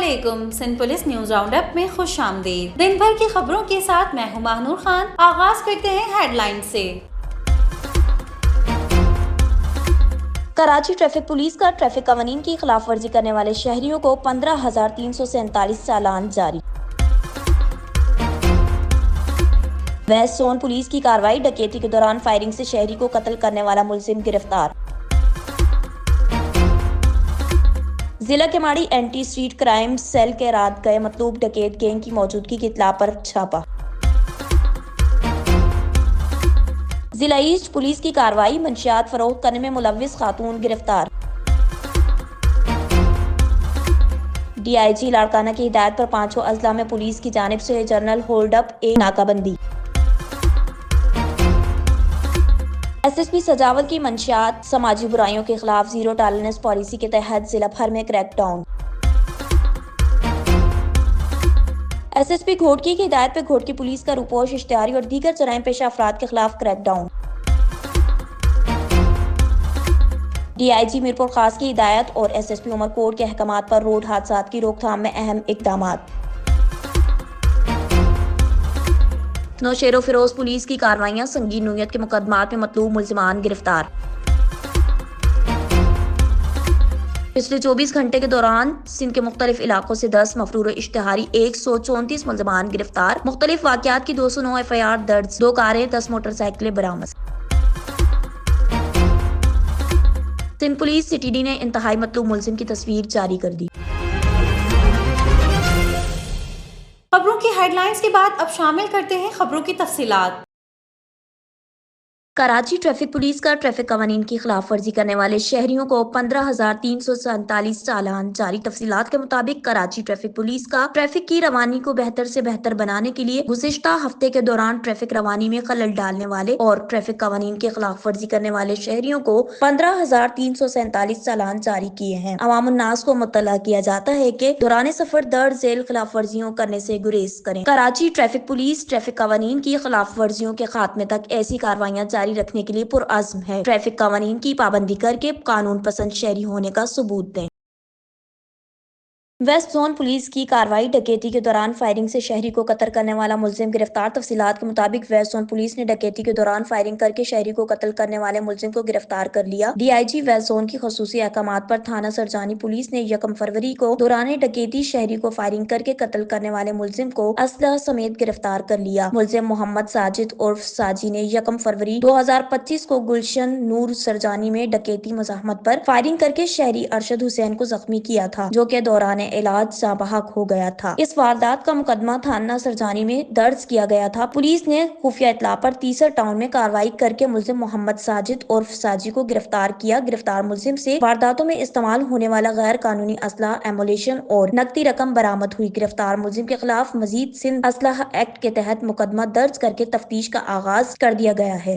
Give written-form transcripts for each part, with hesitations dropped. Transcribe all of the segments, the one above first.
علیکم، Sindh police news round up میں خوش آمدید۔ دن بھر کی خبروں کے ساتھ میں ہوں ماہنور خان۔ آغاز کرتے ہیں ہیڈ لائن سے۔ کراچی ٹریفک پولیس کا ٹریفک قوانین کی خلاف ورزی کرنے والے شہریوں کو 15,347 چالان جاری۔ ویسٹ زون پولیس کی کارروائی، ڈکیتی کے دوران فائرنگ سے شہری کو قتل کرنے والا ملزم گرفتار۔ ضلع Keamari anti street crime cell کے رات گئے مطلوب ڈکیت گینگ کی موجودگی کی اطلاع پر چھاپا۔ ضلع ایسٹ پولیس کی کارروائی، منشیات فروخت کرنے میں ملوث خاتون گرفتار۔ ڈی آئی جی لاڑکانہ کی ہدایت پر 5 اضلاع میں پولیس کی جانب سے جنرل ہولڈ اپ ناکہ بندی۔ ایس ایس پی سجاوت کی منشیات سماجی برائیوں کے خلاف زیرو ٹالرنس پالیسی کے تحت ضلع بھر میں crack down. S S P Ghotki کی ہدایت پہ گھوٹکی پولیس کا روپوش اشتہاری اور دیگر جرائم پیشہ افراد کے خلاف کریک ڈاؤن۔ ڈی آئی جی میرپور خاص کی ہدایت اور ایس ایس پی عمر کوٹ کے احکامات پر روڈ حادثات کی روک تھام میں اہم اقدامات۔ نوشہر و فیروز پولیس کی کارروائیاں، سنگین نوعیت کے مقدمات میں مطلوب ملزمان گرفتار۔ پچھلے 24 گھنٹے کے دوران سندھ کے مختلف علاقوں سے 10 مفرور اشتہاری 134 ملزمان گرفتار، مختلف واقعات کی 209 ایف آئی آر درج، 2 کاریں 10 موٹر سائیکلیں برآمد۔ Sindh police C T D نے انتہائی مطلوب ملزم کی تصویر جاری کر دی۔ خبروں کی ہیڈ لائنز کے بعد اب شامل کرتے ہیں خبروں کی تفصیلات۔ کراچی ٹریفک پولیس کا ٹریفک قوانین کی خلاف ورزی کرنے والے شہریوں کو 15,347 چالان جاری۔ تفصیلات کے مطابق کراچی ٹریفک پولیس کا ٹریفک کی روانی کو بہتر سے بہتر بنانے کے لیے گزشتہ ہفتے کے دوران ٹریفک روانی میں خلل ڈالنے والے اور ٹریفک قوانین کی خلاف ورزی کرنے والے شہریوں کو 15,347 چالان جاری کیے ہیں۔ عوام الناس کو مطلع کیا جاتا ہے کہ دوران سفر درج ذیل خلاف ورزیوں کرنے سے گریز کریں۔ کراچی ٹریفک پولیس ٹریفک قوانین کی خلاف ورزیوں کے خاتمے تک ایسی کارروائیاں جاری رکھنے کے لیے پرعزم ہے۔ ٹریفک قوانین کی پابندی کر کے قانون پسند شہری ہونے کا ثبوت دیں۔ ویسٹ زون پولیس کی کارروائی، ڈکیتی کے دوران فائرنگ سے شہری کو قتل کرنے والا ملزم گرفتار۔ تفصیلات کے مطابق ویسٹ زون پولیس نے ڈکیتی کے دوران فائرنگ کر کے شہری کو قتل کرنے والے ملزم کو گرفتار کر لیا۔ D I G west zone کی خصوصی احکامات پر تھانہ سرجانی پولیس نے 1 فروری کو دوران ڈکیتی شہری کو فائرنگ کر کے قتل کرنے والے ملزم کو اسلحہ سمیت گرفتار کر لیا۔ ملزم محمد ساجد عرف ساجی نے 1 فروری 2025 کو گلشن نور سرجانی میں ڈکیتی مزاحمت پر فائرنگ کر کے شہری ارشد حسین کو زخمی کیا تھا، جو کہ دوران علاج جاں بحق ہو گیا تھا۔ اس واردات کا مقدمہ تھانہ سرجانی میں درج کیا گیا تھا۔ پولیس نے خفیہ اطلاع پر تیسر ٹاؤن میں کارروائی کر کے ملزم محمد ساجد عرف ساجی کو گرفتار کیا۔ گرفتار ملزم سے وارداتوں میں استعمال ہونے والا غیر قانونی اسلحہ، ایمولیشن اور نقدی رقم برآمد ہوئی۔ گرفتار ملزم کے خلاف مزید سندھ اسلحہ ایکٹ کے تحت مقدمہ درج کر کے تفتیش کا آغاز کر دیا گیا ہے۔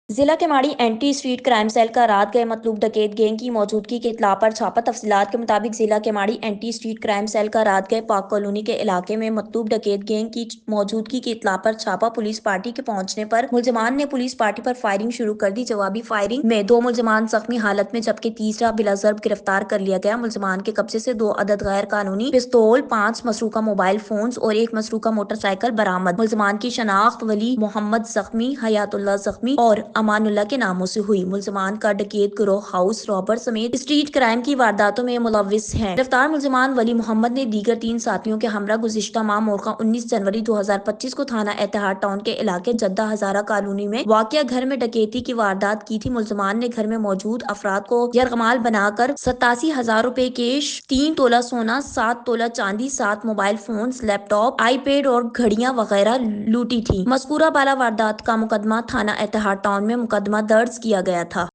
ضلع Keamari anti street crime cell کا رات گئے مطلوب ڈکیت گینگ کی موجودگی کی اطلاع پر چھاپا۔ تفصیلات کے مطابق ضلع Keamari anti street crime cell کا رات گئے پاک کالونی کے علاقے میں مطلوب ڈکیت گینگ کی موجودگی کی اطلاع پر چھاپا۔ پولیس پارٹی کے پہنچنے پر ملزمان نے پولیس پارٹی پر فائرنگ شروع کر دی۔ جوابی فائرنگ میں 2 ملزمان زخمی حالت میں جبکہ تیسرا بلا ضرب گرفتار کر لیا گیا۔ ملزمان کے قبضے سے 2 عدد غیر قانونی پستول، 5 مسروقہ موبائل فونز اور 1 مسروقہ موٹر سائیکل برآمد۔ ملزمان کی شناخت ولی محمد زخمی، حیات اللہ زخمی اور امان اللہ کے ناموں سے ہوئی۔ ملزمان کا ڈکیت گروہ ہاؤس رابر سمیت اسٹریٹ کرائم کی وارداتوں میں ملوث ہیں۔ گرفتار ملزمان ولی محمد نے دیگر 3 ساتھیوں کے ہمراہ گزشتہ ماہ مورخہ 19 جنوری 2025 کو تھانہ اتحاد ٹاؤن کے علاقے جدہ ہزارہ کالونی میں واقع گھر میں ڈکیتی کی واردات کی تھی۔ ملزمان نے گھر میں موجود افراد کو یرغمال بنا کر 87,000 روپے کیش، 3 تولہ سونا، 7 تولہ چاندی، 7 mobile phones, laptop, iPad اور گھڑیاں وغیرہ لوٹی تھی۔ مذکورہ بالا واردات کا مقدمہ تھانہ اتحاد ٹاؤن میں مقدمہ درج کیا گیا تھا۔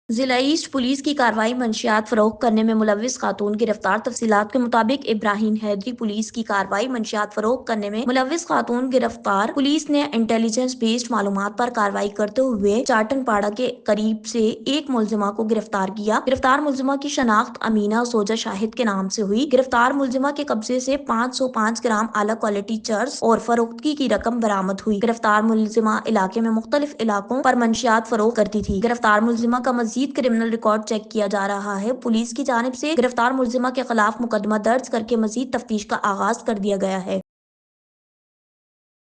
ضلع ایسٹ پولیس کی کارروائی، منشیات فروخت کرنے میں ملوث خاتون گرفتار۔ تفصیلات کے مطابق ابراہیم حیدری پولیس کی کارروائی، منشیات فروخت کرنے میں ملوث خاتون گرفتار۔ پولیس نے انٹیلیجنس بیسڈ معلومات پر کارروائی کرتے ہوئے چاٹن پاڑا کے قریب سے ایک ملزمہ کو گرفتار کیا۔ گرفتار ملزمہ کی شناخت امینہ سوجا شاہد کے نام سے ہوئی۔ گرفتار ملزمہ کے قبضے سے 505 گرام اعلیٰ کوالٹی چرس اور فروختگی کی رقم برآمد ہوئی۔ گرفتار ملزمہ علاقے میں مختلف علاقوں پر منشیات فروخت کرتی تھی۔ گرفتار ملزمہ کا مزید مزید کرمنل ریکارڈ چیک کیا جا رہا ہے۔ پولیس کی جانب سے گرفتار ملزمہ کے خلاف مقدمہ درج کرکے مزید تفتیش کا آغاز کر دیا گیا ہے۔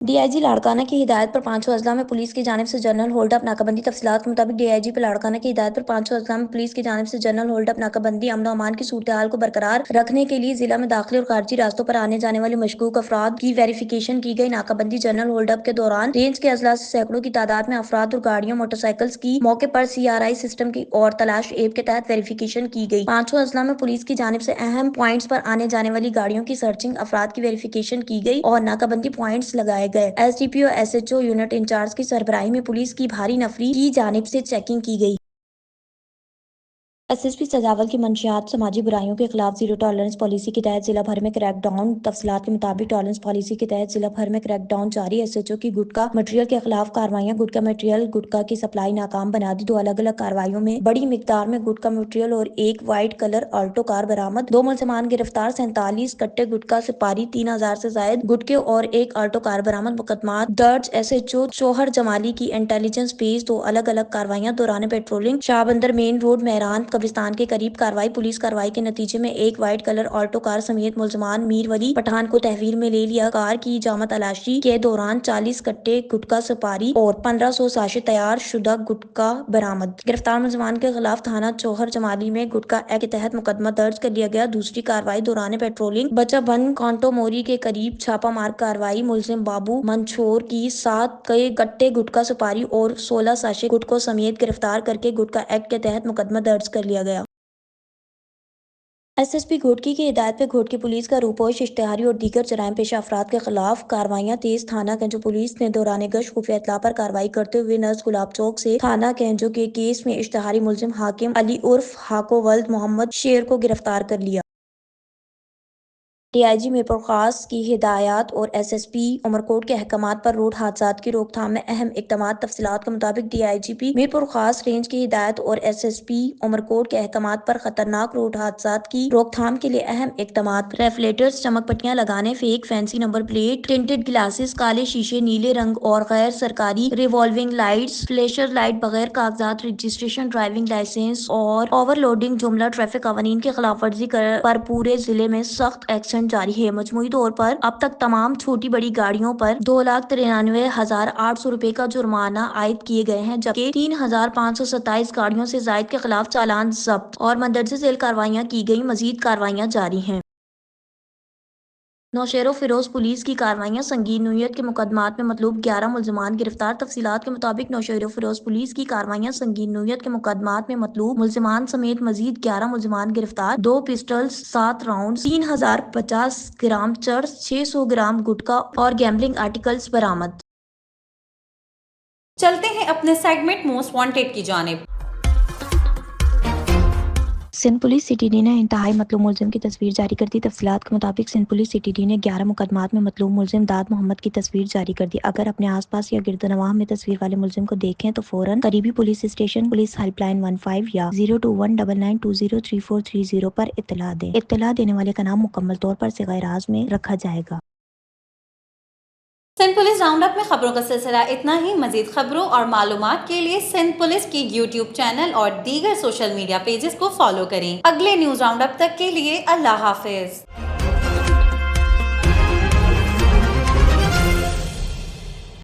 ڈی آئی جی لاڑکانہ کی ہدایت پر پانچوں اضلاع میں پولیس کی جانب سے جنرل ہولڈ اپ ناکہ بندی۔ تفصیلات کے مطابق ڈی آئی جی لاڑکانہ کی ہدایت پر پانچوں اضلاع میں پولیس کی جانب سے جنرل ہولڈ اپ ناکہ بندی امن و امان کی صورتحال کو برقرار رکھنے کے لیے ضلع میں داخلی اور خارجی راستوں پر آنے جانے والے مشکوک افراد کی ویریفیکیشن کی گئی۔ ناکہ بندی جنرل ہولڈ اپ کے دوران رینج کے اضلاع سے سینکڑوں کی تعداد میں افراد اور گاڑیوں موٹر سائیکلز کی موقع پر سی آر آئی سسٹم کی اور تلاش ایپ کے تحت ویریفیکیشن کی گئی۔ پانچوں اضلاع میں پولیس کی جانب سے اہم پوائنٹس پر آنے جانے والی گاڑیوں کی سرچنگ، افراد کی ویریفیکیشن کی گئی اور ناکہ بندی پوائنٹس لگائے گئے۔ S D P O S H O unit incharge کی سربراہی میں پولیس کی بھاری نفری کی جانب سے چیکنگ کی گئی۔ ایس ایس پی سجاول کی منشیات سماجی برائیوں کے خلاف زیرو ٹالرنس پالیسی کے تحت ضلع بھر میں کریک ڈاؤن۔ تفصیلات کے مطابق ٹالرنس پالیسی کے تحت ضلع بھر میں کریک ڈاؤن جاری۔ ایس ایچ او کی گٹکا مٹیریل کے خلاف کارروائیاں۔ گٹکا مٹیریل گٹکا کی سپلائی ناکام بنا دی۔ 2 الگ الگ کارروائیوں میں بڑی مقدار میں گٹکا مٹیریل اور ایک وائٹ کلر آلٹو کار برآمد۔ 2 ملزمان گرفتار۔ 47 کٹے گٹکا سپاری، 3000 سے زائد گٹکے اور ایک آلٹو کار برآمد۔ مقدمات درج۔ ایس ایچ او چوہر جمالی کی انٹیلیجنس بیس 2 الگ الگ کارروائیاں دوران پیٹرولنگ شاہ بندر مین روڈ مہران قبرستان کے قریب کارروائی۔ پولیس کارروائی کے نتیجے میں ایک وائٹ کلر آلٹو کار سمیت ملزمان میر ولی پٹھان کو تحویل میں لے لیا۔ کار کی جامع تلاشی کے دوران 40 کٹے گٹکا سپاری اور 1500 ساشے تیار شدہ گٹکا برآمد۔ گرفتار ملزمان کے خلاف تھانہ چوہر جمالی میں گٹکا ایکٹ کے تحت مقدمہ درج کر لیا گیا۔ دوسری کارروائی دوران پیٹرولنگ بچہ بن کانٹو موری کے قریب چھاپہ مار کارروائی۔ ملزم بابو منچھور کی 7 کٹے گٹکا سپاری اور 16 ساشے گٹکوں سمیت گرفتار کرکے گٹکا ایکٹ کے تحت مقدمہ درج کر لیا گیا۔ ایس ایس پی گھوٹکی کی ہدایت پہ گھوٹکی پولیس کا روپوش، اشتہاری اور دیگر جرائم پیشہ افراد کے خلاف کارروائیاں تیز۔ تھانہ گنجو پولیس نے دوران گشت خفیہ اطلاع پر کارروائی کرتے ہوئے نرس گلاب چوک سے تھانہ گنجو کے کیس میں اشتہاری ملزم حاکم علی عرف ہاکو ولد محمد شیر کو گرفتار کر لیا۔ ڈی آئی جی میرپور خاص کی ہدایات اور ایس ایس پی عمرکوٹ کے احکامات پر روڈ حادثات کی روک تھام میں اہم اقدامات۔ تفصیلات کے مطابق ڈی آئی جی پی میرپور خاص رینج کی ہدایت اور ایس ایس پی عمرکوٹ کے احکامات پر خطرناک روڈ حادثات کی روک تھام کے لیے اہم اقدامات۔ ریفلیکٹرز، چمک پٹیاں لگانے، fake fancy number plate, tinted glasses, کالے شیشے، نیلے رنگ اور غیر سرکاری ریوالونگ لائٹس، فلیشر لائٹ، بغیر کاغذات رجسٹریشن ڈرائیونگ لائسنس اور اوور لوڈنگ جملہ ٹریفک قوانین کی خلاف ورزی پر پورے ضلع میں سخت ایکشن جاری ہے۔ مجموعی طور پر اب تک تمام چھوٹی بڑی گاڑیوں پر 2,93,800 روپے کا جرمانہ عائد کیے گئے ہیں، جبکہ 3,527 گاڑیوں سے زائد کے خلاف چالان ضبط اور مندرجہ ذیل کارروائیاں کی گئیں۔ مزید کارروائیاں جاری ہیں۔ نوشہرہ فیروز پولیس کی کارروائیاں۔ سنگین نوعیت کے مقدمات میں مطلوب 11 ملزمان گرفتار۔ تفصیلات کے مطابق نوشہرہ فیروز پولیس کی کارروائیاں۔ سنگین نوعیت کے مقدمات میں مطلوب ملزمان سمیت مزید 11 ملزمان گرفتار۔ 2 پسٹلز، 7 راؤنڈز، 3050 گرام چرس، 600 گرام گٹکا اور گیمبلنگ آرٹیکلز برآمد۔ چلتے ہیں اپنے سیگمنٹ موسٹ وانٹیڈ کی جانب۔ Sindh police C T D نے انتہائی مطلوب ملزم کی تصویر جاری کر دی۔ تفصیلات کے مطابق Sindh police C T D نے 11 مقدمات میں مطلوب ملزم داد محمد کی تصویر جاری کر دی۔ اگر اپنے آس پاس یا گرد و نواح میں تصویر والے ملزم کو دیکھیں تو فوراً قریبی police station, police help line 15 یا 02199203430 پر اطلاع دیں۔ اطلاع دینے والے کا نام مکمل طور پر صیغہ راز میں رکھا جائے گا۔ سندھ پولیس راؤنڈ اپ میں خبروں کا سلسلہ اتنا ہی۔ مزید خبروں اور معلومات کے لیے سندھ پولیس کی یوٹیوب چینل اور دیگر سوشل میڈیا پیجز کو فالو کریں۔ اگلے نیوز راؤنڈ اپ تک کے لیے اللہ حافظ۔